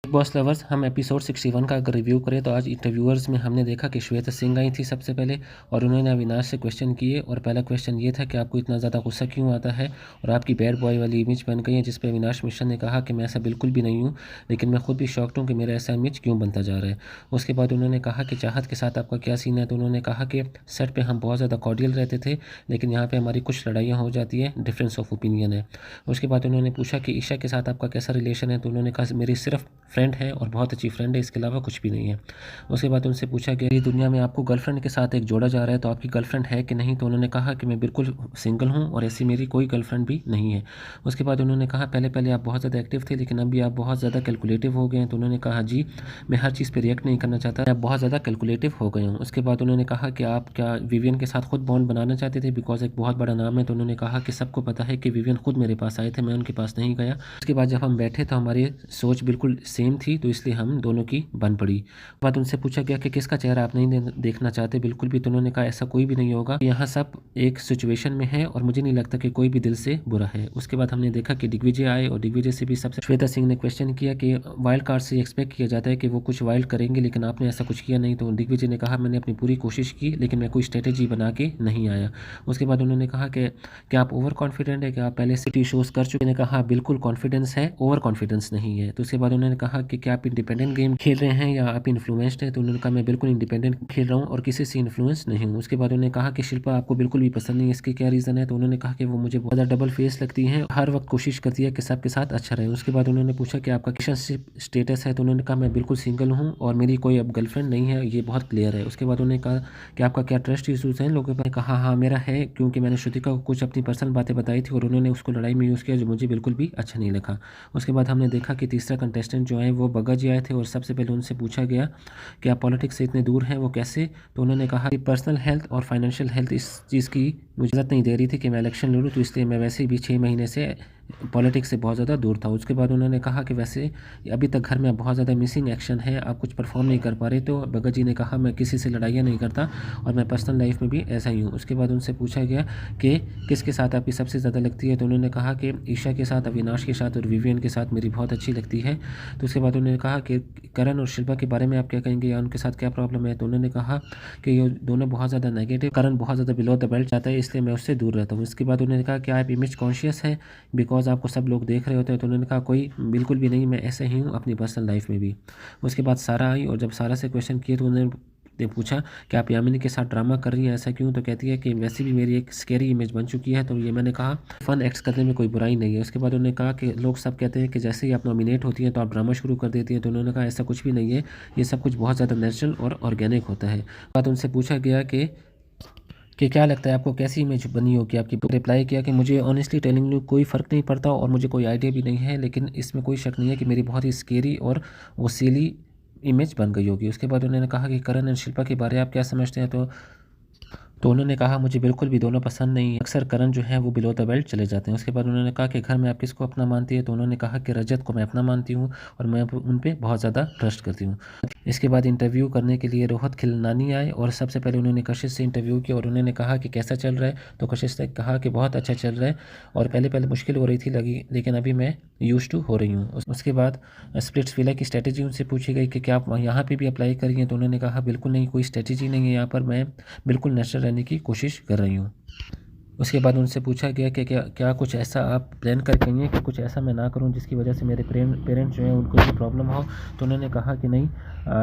Big boss lovers, हम episode 61 का अगर रिव्यू करें तो आज इंटरव्यूअर्स में हमने देखा कि श्वेता सिंह आई थी सबसे पहले और उन्होंने अविनाश से क्वेश्चन किए। और पहला क्वेश्चन ये था कि आपको इतना ज़्यादा गुस्सा क्यों आता है और आपकी बैड बॉय वाली इमेज बन गई है, जिस पे अविनाश मिश्रा ने कहा कि मैं ऐसा बिल्कुल भी नहीं हूँ, लेकिन मैं खुद भी शॉक्ड हूँ कि मेरा ऐसा इमेज क्यों बनता जा रहा है। उसके बाद उन्होंने कहा कि चाहत के साथ आपका क्या सीन है, तो उन्होंने कहा कि सेट पर हम बहुत ज़्यादा कॉर्डियल रहते थे, लेकिन यहाँ पर हमारी कुछ लड़ाइयाँ हो जाती है, डिफरेंस ऑफ ओपिनियन है। उसके बाद उन्होंने पूछा कि ईशा के साथ आपका कैसा रिलेशन है, तो उन्होंने कहा मेरी सिर्फ फ्रेंड है और बहुत अच्छी फ्रेंड है, इसके अलावा कुछ भी नहीं है। उसके बाद उनसे पूछा कि ये दुनिया में आपको गर्लफ्रेंड के साथ एक जोड़ा जा रहा है, तो आपकी गर्लफ्रेंड है कि नहीं, तो उन्होंने कहा कि मैं बिल्कुल सिंगल हूँ और ऐसी मेरी कोई गर्लफ्रेंड भी नहीं है। उसके बाद उन्होंने कहा पहले पहले आप बहुत ज़्यादा एक्टिव थे, लेकिन अभी आप बहुत ज़्यादा कैलकुलेटिव हो गए हैं। तो उन्होंने कहा जी, मैं हर चीज़ पर रिएक्ट नहीं करना चाहता, मैं बहुत ज़्यादा कैलकुलेटिव हो गए हूँ। उसके बाद उन्होंने कहा कि आप क्या विवियन के साथ खुद बॉन्ड बनाना चाहते थे, बिकॉज एक बहुत बड़ा नाम है। तो उन्होंने कहा कि सबको पता है कि विवियन खुद मेरे पास आए थे, मैं उनके पास नहीं गया। उसके बाद जब हम बैठे तो हमारी सोच बिल्कुल सेम थी, तो इसलिए हम दोनों की बन पड़ी। बाद उनसे पूछा गया कि किसका चेहरा आप नहीं देखना चाहते बिल्कुल भी, तो उन्होंने कहा ऐसा कोई भी नहीं होगा, यहाँ सब एक सिचुएशन में है और मुझे नहीं लगता कि कोई भी दिल से बुरा है। उसके बाद हमने देखा कि दिग्विजय आए और दिग्विजय से भी सबसे श्वेता सिंह ने क्वेश्चन किया कि वाइल्ड कार्ड से एक्सपेक्ट किया जाता है कि वो कुछ वाइल्ड करेंगे, लेकिन आपने ऐसा कुछ किया नहीं। तो दिग्विजय ने कहा मैंने अपनी पूरी कोशिश की, लेकिन मैं कोई स्ट्रेटेजी बना के नहीं आया। उसके बाद उन्होंने कहा कि क्या आप ओवर कॉन्फिडेंट है, कि आप पहले सिटी शोज कर चुके हैं। कहा बिल्कुल कॉन्फिडेंस है, ओवर कॉन्फिडेंस नहीं है। तो उसके बाद उन्होंने कहा कि क्या आप इंडिपेंडेंट गेम खेल रहे हैं या आप इन्फ्लुएंस्ड हैं, तो उन्होंने कहा मैं बिल्कुल इंडिपेंडेंट खेल रहा हूँ और किसी से इन्फ्लुएंस नहीं हूँ। उसके बाद उन्होंने कहा कि शिल्पा आपको बिल्कुल भी पसंद नहीं है, इसकी क्या रीज़न है, तो उन्होंने कहा कि वो मुझे बहुत ज़्यादा डबल फेस लगती है, हर वक्त कोशिश करती है कि सबके साथ अच्छा रहे। उसके बाद उन्होंने पूछा कि आपका रिलेशनशिप स्टेटस है, तो उन्होंने कहा मैं बिल्कुल सिंगल हूँ और मेरी कोई अब गर्लफ्रेंड नहीं है, ये बहुत क्लियर है। उसके बाद उन्होंने कहा कि आपका क्या ट्रस्ट इशूज़ हैं, लोगों ने कहा हाँ मेरा है, क्योंकि मैंने श्रुतिका को कुछ अपनी पर्सनल बातें बताई थी और उन्होंने उसको लड़ाई में यूज़ किया, जो मुझे बिल्कुल भी अच्छा नहीं लगा। उसके बाद हमने देखा कि तीसरा कंटेस्टेंट जो है वो बग्गा जी आए थे और सबसे पहले उनसे पूछा गया कि आप पॉलिटिक्स से इतने दूर हैं, वो कैसे। तो उन्होंने कहा कि पर्सनल हेल्थ और फाइनेंशियल हेल्थ इस चीज़ की मुझे इजाज़त नहीं दे रही थी कि मैं इलेक्शन लड़ूँ, तो इसलिए मैं वैसे भी 6 महीने से पॉलिटिक्स से बहुत ज़्यादा दूर था। उसके बाद उन्होंने कहा कि वैसे अभी तक घर में बहुत ज़्यादा मिसिंग एक्शन है, आप कुछ परफॉर्म नहीं कर पा रहे। तो भगत जी ने कहा मैं किसी से लड़ाइयाँ नहीं करता और मैं पर्सनल लाइफ में भी ऐसा ही हूँ। उसके बाद उनसे पूछा गया कि किसके साथ आपकी सबसे ज़्यादा लगती है, तो उन्होंने कहा कि ईशा के साथ, अविनाश के साथ और विवियन के साथ मेरी बहुत अच्छी लगती है। तो उसके बाद उन्होंने कहा कि करण और शिल्पा के बारे में आप क्या कहेंगे या उनके साथ क्या प्रॉब्लम है, तो उन्होंने कहा कि ये दोनों बहुत ज़्यादा नेगेटिव, करण बहुत ज़्यादा बिलो द बेल्ट जाता है, इसलिए मैं उससे दूर रहता हूँ। इसके बाद उन्होंने कहा कि आप इमेज कॉन्शियस हैं बिकॉज आपको सब लोग देख रहे होते हैं, तो उन्होंने कहा कोई बिल्कुल भी नहीं, मैं ऐसे ही हूँ अपनी पर्सनल लाइफ में भी। उसके बाद सारा आई और जब सारा से क्वेश्चन किए तो उन्होंने पूछा कि आप यामिनी के साथ ड्रामा कर रही हैं, ऐसा क्यों, तो कहती है कि वैसे भी मेरी एक स्केरी इमेज बन चुकी है, तो ये मैंने कहा फन एक्ट्स करने में कोई बुराई नहीं है। उसके बाद उन्होंने कहा कि लोग सब कहते हैं कि जैसे ही आप नॉमिनेट होती हैं तो आप ड्रामा शुरू कर देती हैं, तो उन्होंने कहा ऐसा कुछ भी नहीं है, ये सब कुछ बहुत ज़्यादा नेचुरल और ऑर्गेनिक होता है। बाद उनसे पूछा गया कि क्या लगता है आपको कैसी इमेज बनी होगी आपकी, तो रिप्लाई किया कि मुझे ऑनेस्टली टेलिंग यू कोई फ़र्क नहीं पड़ता और मुझे कोई आइडिया भी नहीं है, लेकिन इसमें कोई शक नहीं है कि मेरी बहुत ही स्केरी और वो सिली इमेज बन गई होगी। उसके बाद उन्होंने कहा कि करण एंड शिल्पा के बारे में आप क्या समझते हैं, तो उन्होंने कहा मुझे बिल्कुल भी दोनों पसंद नहीं है, अक्सर करण जो है वो बिलो द बेल्ट चले जाते हैं। उसके बाद उन्होंने कहा कि घर में आप किसको अपना मानती है, तो उन्होंने कहा कि रजत को मैं अपना मानती हूँ और मैं उन पर बहुत ज़्यादा ट्रस्ट करती हूँ। इसके बाद इंटरव्यू करने के लिए रोहित खिलनानी आए और सबसे पहले उन्होंने कशिश से इंटरव्यू किया और उन्होंने कहा कि कैसा चल रहा है, तो कशिश ने कहा कि बहुत अच्छा चल रहा है और पहले पहले मुश्किल हो रही थी लगी, लेकिन अभी मैं यूज टू हो रही हूँ। उसके बाद स्प्लिट्स विला की स्ट्रेटेजी उनसे पूछी गई कि क्या आप यहाँ पे भी अप्लाई करी हैं, तो उन्होंने कहा बिल्कुल नहीं, कोई स्ट्रेटेजी नहीं है यहाँ पर, मैं बिल्कुल नेचुरल रहने की कोशिश कर रही हूँ। उसके बाद उनसे पूछा गया कि क्या कुछ ऐसा आप प्लान कर रही हैं कि कुछ ऐसा मैं ना करूं जिसकी वजह से मेरे पेरेंट्स जो हैं उनको भी प्रॉब्लम हो, तो उन्होंने कहा कि नहीं,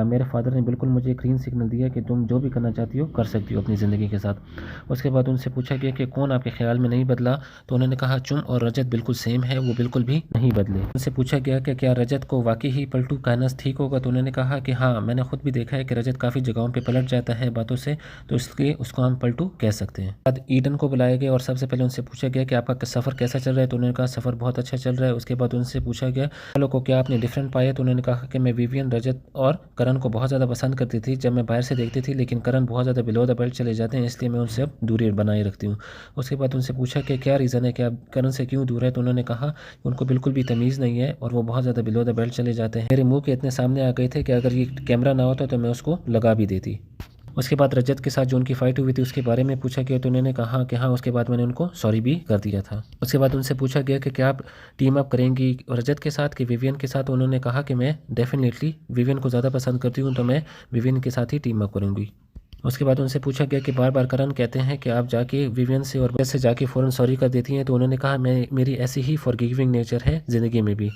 मेरे फादर ने बिल्कुल मुझे ग्रीन सिग्नल दिया कि तुम जो भी करना चाहती हो कर सकती हो अपनी ज़िंदगी के साथ। उसके बाद उनसे पूछा गया कि कौन आपके ख्याल में नहीं बदला, तो उन्होंने कहा चुम और रजत बिल्कुल सेम है, वो बिल्कुल भी नहीं बदले। उनसे पूछा गया कि क्या रजत को वाकई ही पलटू कहना ठीक होगा, तो उन्होंने कहा कि हाँ, मैंने खुद भी देखा है कि रजत काफ़ी जगहों पर पलट जाता है बातों से, तो इसलिए उसको हम पलटू कह सकते हैं। बाद ईडन को बुलाया गया और सबसे पहले उनसे पूछा गया कि आपका सफ़र कैसा चल रहा है, तो उन्होंने कहा सफ़र बहुत अच्छा चल रहा है। उसके बाद उनसे पूछा गया वालों को क्या आपने डिफरेंट पाया, तो उन्होंने कहा कि मैं विवियन, रजत और करण को बहुत ज़्यादा पसंद करती थी जब मैं बाहर से देखती थी, लेकिन करण बहुत ज़्यादा बिलो द बेल्ट चले जाते हैं, इसलिए मैं उनसे अब दूरी बनाए रखती हूँ। उसके बाद उनसे पूछा कि क्या रीज़न है कि आप करण से क्यों दूर है, तो उन्होंने कहा उनको बिल्कुल भी तमीज़ नहीं है और वो बहुत ज़्यादा बिलो द बेल्ट चले जाते हैं, मेरे मुँह के इतने सामने आ गए थे कि अगर ये कैमरा ना होता तो मैं उसको लगा भी देती। उसके बाद रजत के साथ जो उनकी फ़ाइट हुई थी उसके बारे में पूछा गया तो उन्होंने कहा कि हाँ, उसके बाद मैंने उनको सॉरी भी कर दिया था। उसके बाद उनसे पूछा गया कि क्या आप टीम अप करेंगी रजत के साथ कि विवियन के साथ। उन्होंने कहा कि मैं डेफिनेटली विवियन को ज़्यादा पसंद करती हूँ, तो मैं विवियन के साथ ही टीम अप करूँगी। उसके बाद उनसे पूछा गया कि बार बार करण कहते हैं कि आप जाके विवियन से और वैसे जाके फ़ौरन सॉरी कर देती हैं, तो उन्होंने कहा मैं मेरी ऐसी ही फॉरगिविंग नेचर है ज़िंदगी में भी।